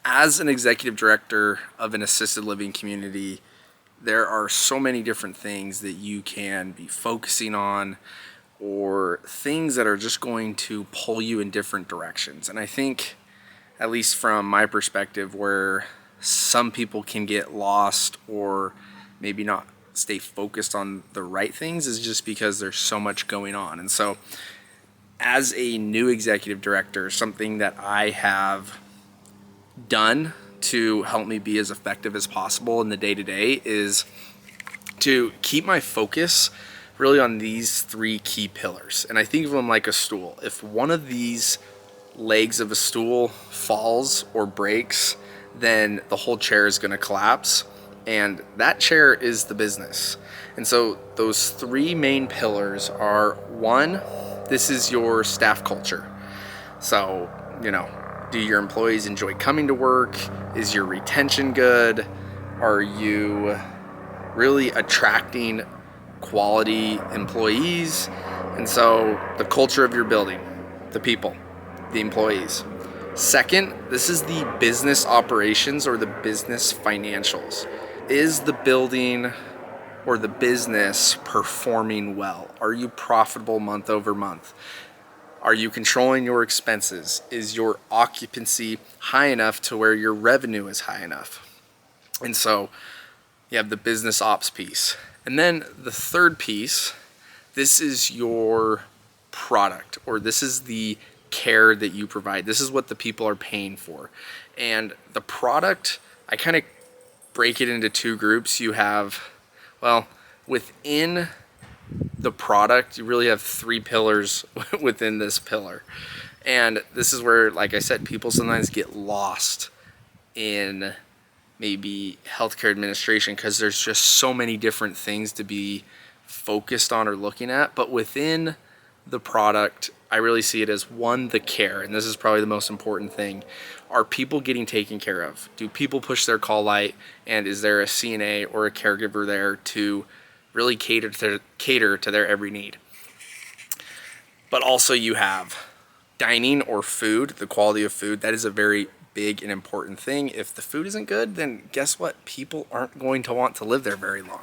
As an executive director of an assisted living community, there are so many different things that you can be focusing on, or things that are just going to pull you in different directions. And I think, at least from my perspective, where some people can get lost or maybe not stay focused on the right things is just because there's so much going on. And so, as a new executive director, something that I have done to help me be as effective as possible in the day to day is to keep my focus really on these three key pillars. And I think of them like a stool. If one of these legs of a stool falls or breaks, then the whole chair is going to collapse. And that chair is the business. And so those three main pillars are: one, this is your staff culture. So, do your employees enjoy coming to work? Is your retention good? Are you really attracting quality employees? And so the culture of your building, the people, the employees. Second, this is the business operations or the business financials. Is the building or the business performing well? Are you profitable month over month? Are you controlling your expenses? Is your occupancy high enough to where your revenue is high enough? And so you have the business ops piece. And then the third piece, this is your product, or this is the care that you provide. This is what the people are paying for. And the product, I kind of break it into two groups. You have, within the product, you really have three pillars within this pillar. And this is where, like I said, people sometimes get lost in maybe healthcare administration because there's just so many different things to be focused on or looking at. But within the product, I really see it as one, the care. And this is probably the most important thing. Are people getting taken care of? Do people push their call light? And is there a CNA or a caregiver there to really cater to their every need? But also you have dining or food, the quality of food. That is a very big and important thing. If the food isn't good, then guess what? People aren't going to want to live there very long.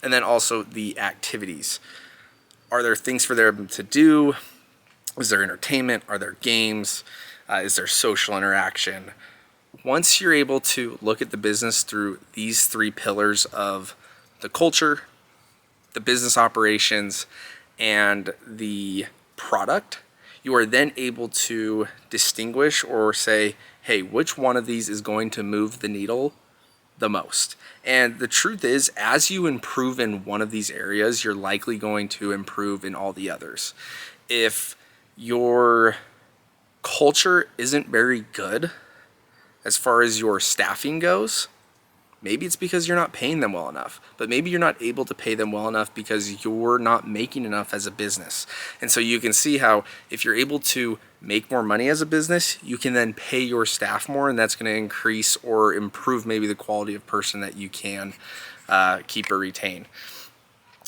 And then also the activities. Are there things for them to do? Is there entertainment? Are there games? Is there social interaction? Once you're able to look at the business through these three pillars of the culture, the business operations, and the product, you are then able to distinguish or say, hey, which one of these is going to move the needle the most? And the truth is, as you improve in one of these areas, you're likely going to improve in all the others. If your culture isn't very good as far as your staffing goes, maybe it's because you're not paying them well enough, but maybe you're not able to pay them well enough because you're not making enough as a business. And so you can see how if you're able to make more money as a business, you can then pay your staff more, and that's going to increase or improve maybe the quality of person that you can keep or retain.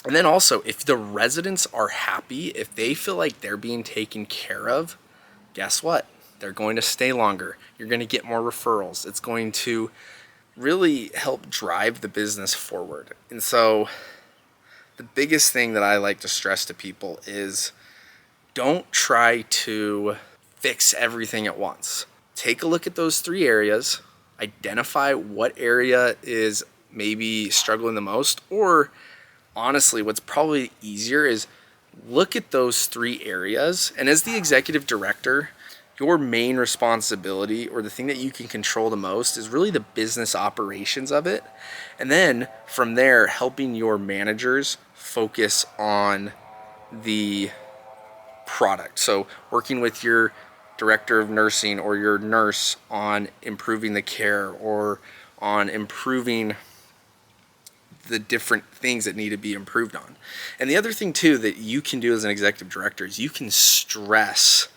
And then also, if the residents are happy, if they feel like they're being taken care of, guess what? They're going to stay longer. You're going to get more referrals. It's going to really help drive the business forward. And so the biggest thing that I like to stress to people is don't try to fix everything at once. Take a look at those three areas, identify what area is maybe struggling the most, or honestly, what's probably easier is look at those three areas. And as the executive director, your main responsibility, or the thing that you can control the most, is really the business operations of it. And then from there, helping your managers focus on the product. So working with your director of nursing or your nurse on improving the care or on improving the different things that need to be improved on. And the other thing too that you can do as an executive director is you can stress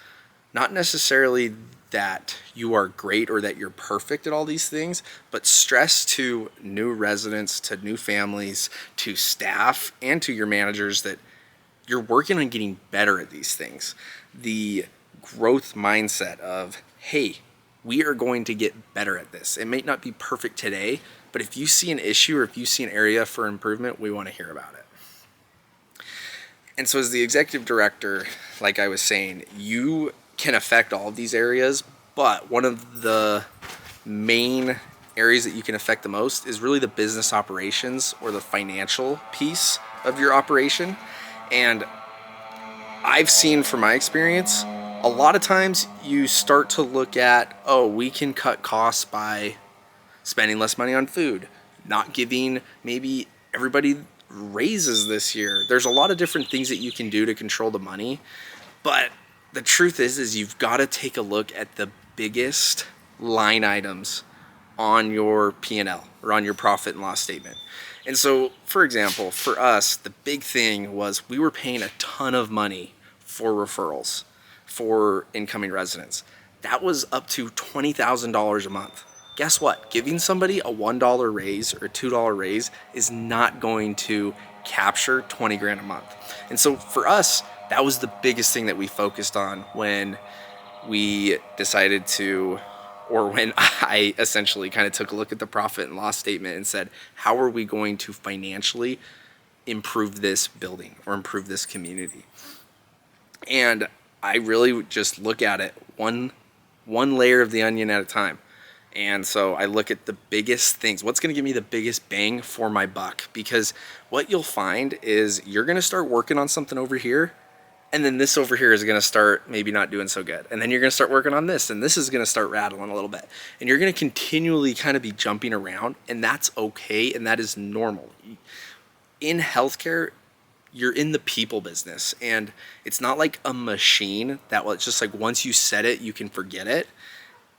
not necessarily that you are great or that you're perfect at all these things, but stress to new residents, to new families, to staff, and to your managers that you're working on getting better at these things. The growth mindset of, hey, we are going to get better at this. It may not be perfect today, but if you see an issue or if you see an area for improvement, we want to hear about it. And so as the executive director, like I was saying, you can affect all of these areas, but one of the main areas that you can affect the most is really the business operations or the financial piece of your operation. And I've seen from my experience, a lot of times you start to look at, oh, we can cut costs by spending less money on food, not giving maybe everybody raises this year. There's a lot of different things that you can do to control the money, but the truth is you've got to take a look at the biggest line items on your P&L or on your profit and loss statement. And so, for example, for us, the big thing was we were paying a ton of money for referrals for incoming residents. That was up to $20,000 a month. Guess what? Giving somebody a $1 raise or $2 raise is not going to capture 20 grand a month. And so for us, that was the biggest thing that we focused on when we decided to, or when I essentially kind of took a look at the profit and loss statement and said, how are we going to financially improve this building or improve this community? And I really would just look at it one layer of the onion at a time. And so I look at the biggest things. What's going to give me the biggest bang for my buck? Because what you'll find is you're going to start working on something over here, and then this over here is going to start maybe not doing so good. And then you're going to start working on this, and this is going to start rattling a little bit. And you're going to continually kind of be jumping around, and that's okay, and that is normal. In healthcare, you're in the people business, and it's not like a machine that it's just like once you set it, you can forget it.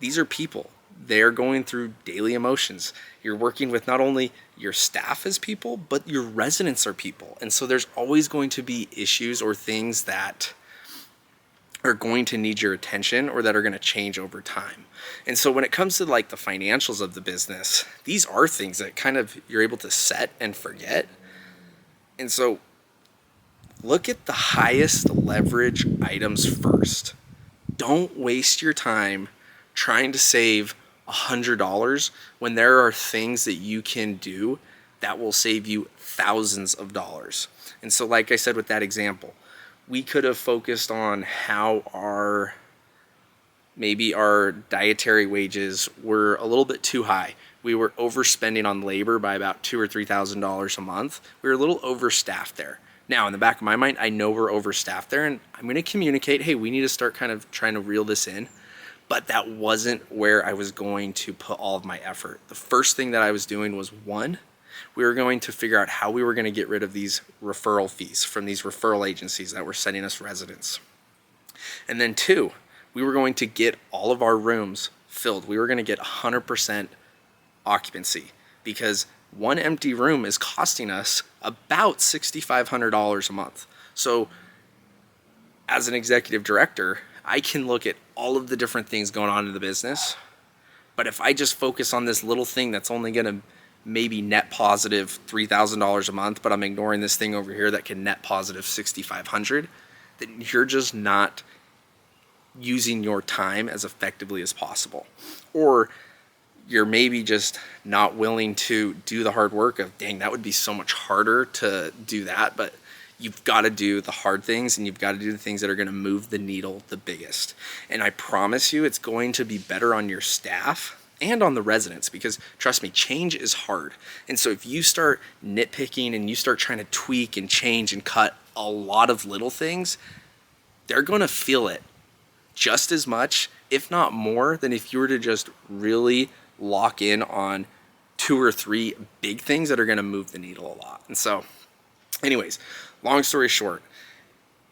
These are people. They're going through daily emotions. You're working with not only your staff as people, but your residents are people. And so there's always going to be issues or things that are going to need your attention or that are going to change over time. And so when it comes to like the financials of the business, these are things that kind of you're able to set and forget. And so look at the highest leverage items first. Don't waste your time trying to save $100 when there are things that you can do that will save you thousands of dollars. And so like I said with that example, we could have focused on how maybe our dietary wages were a little bit too high. We were overspending on labor by about $2,000 or $3,000 a month. We were a little overstaffed there. Now, in the back of my mind, I know we're overstaffed there, and I'm going to communicate, hey, we need to start kind of trying to reel this in. But that wasn't where I was going to put all of my effort. The first thing that I was doing was, one, we were going to figure out how we were going to get rid of these referral fees from these referral agencies that were sending us residents. And then two, we were going to get all of our rooms filled. We were going to get 100% occupancy, because one empty room is costing us about $6,500 a month. So as an executive director, I can look at all of the different things going on in the business, but if I just focus on this little thing that's only going to maybe net positive $3,000 a month, but I'm ignoring this thing over here that can net positive $6,500, then you're just not using your time as effectively as possible. Or you're maybe just not willing to do the hard work of, dang, that would be so much harder to do that, but you've got to do the hard things, and you've got to do the things that are going to move the needle the biggest. And I promise you, it's going to be better on your staff and on the residents, because trust me, change is hard. And so if you start nitpicking and you start trying to tweak and change and cut a lot of little things, they're going to feel it just as much, if not more, than if you were to just really lock in on 2 or 3 big things that are going to move the needle a lot. And so anyways, long story short,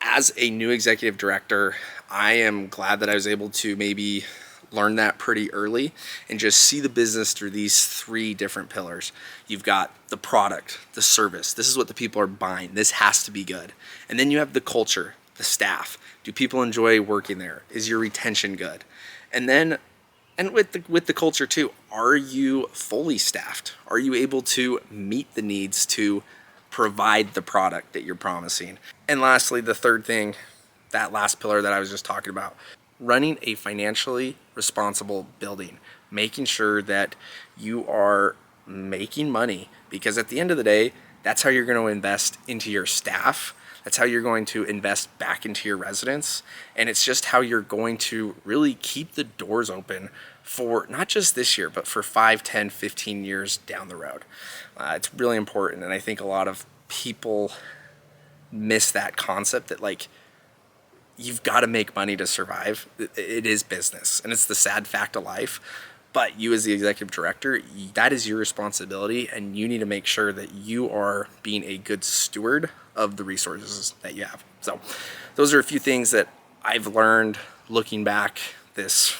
as a new executive director, I am glad that I was able to maybe learn that pretty early and just see the business through these 3 different pillars. You've got the product, the service. This is what the people are buying. This has to be good. And then you have the culture, the staff. Do people enjoy working there? Is your retention good? And then, and with the culture too, are you fully staffed? Are you able to meet the needs to provide the product that you're promising? And lastly, the third thing, that last pillar that I was just talking about, running a financially responsible building, making sure that you are making money, because at the end of the day, that's how you're going to invest into your staff. That's how you're going to invest back into your residents. And it's just how you're going to really keep the doors open for not just this year, but for 5, 10, 15 years down the road. It's really important. And I think a lot of people miss that concept that, like, you've got to make money to survive. It is business, and it's the sad fact of life. But you, as the executive director, that is your responsibility, and you need to make sure that you are being a good steward of the resources that you have. So those are a few things that I've learned looking back this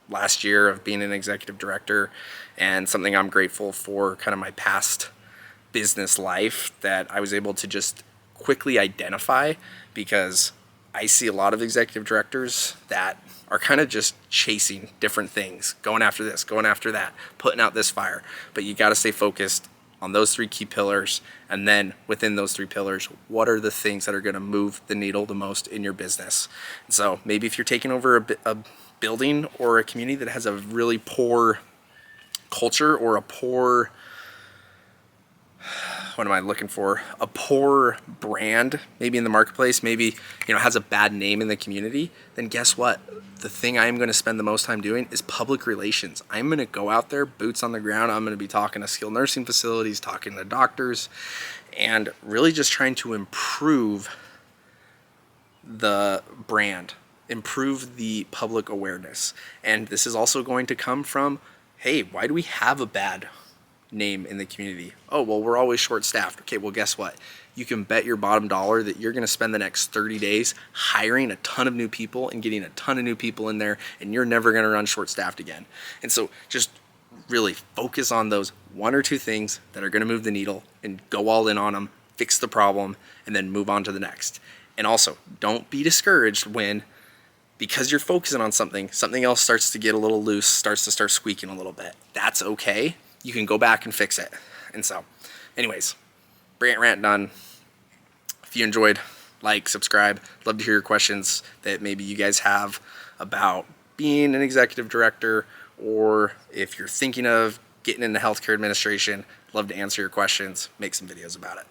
last year of being an executive director, and something I'm grateful for kind of my past business life that I was able to just quickly identify, because I see a lot of executive directors that are kind of just chasing different things, going after this, going after that, putting out this fire. But you got to stay focused on those 3 key pillars. And then within those 3 pillars, what are the things that are going to move the needle the most in your business? And so maybe if you're taking over a building or a community that has a really poor culture, or a poor, what am I looking for? A poor brand, maybe in the marketplace, maybe, has a bad name in the community, then guess what? The thing I'm going to spend the most time doing is public relations. I'm going to go out there, boots on the ground. I'm going to be talking to skilled nursing facilities, talking to doctors, and really just trying to improve the brand, improve the public awareness. And this is also going to come from, hey, why do we have a bad name in the community? Oh, well, we're always short-staffed. Okay, well, guess what? You can bet your bottom dollar that you're going to spend the next 30 days hiring a ton of new people and getting a ton of new people in there, and you're never going to run short-staffed again. And so just really focus on those 1 or 2 things that are going to move the needle, and go all in on them, fix the problem, and then move on to the next. And also, don't be discouraged when, because you're focusing on something else starts to get a little loose, starts to start squeaking a little bit. That's okay. You can go back and fix it. And so, anyways, rant done. If you enjoyed, like, subscribe. Love to hear your questions that maybe you guys have about being an executive director, or if you're thinking of getting into healthcare administration. Love to answer your questions, make some videos about it.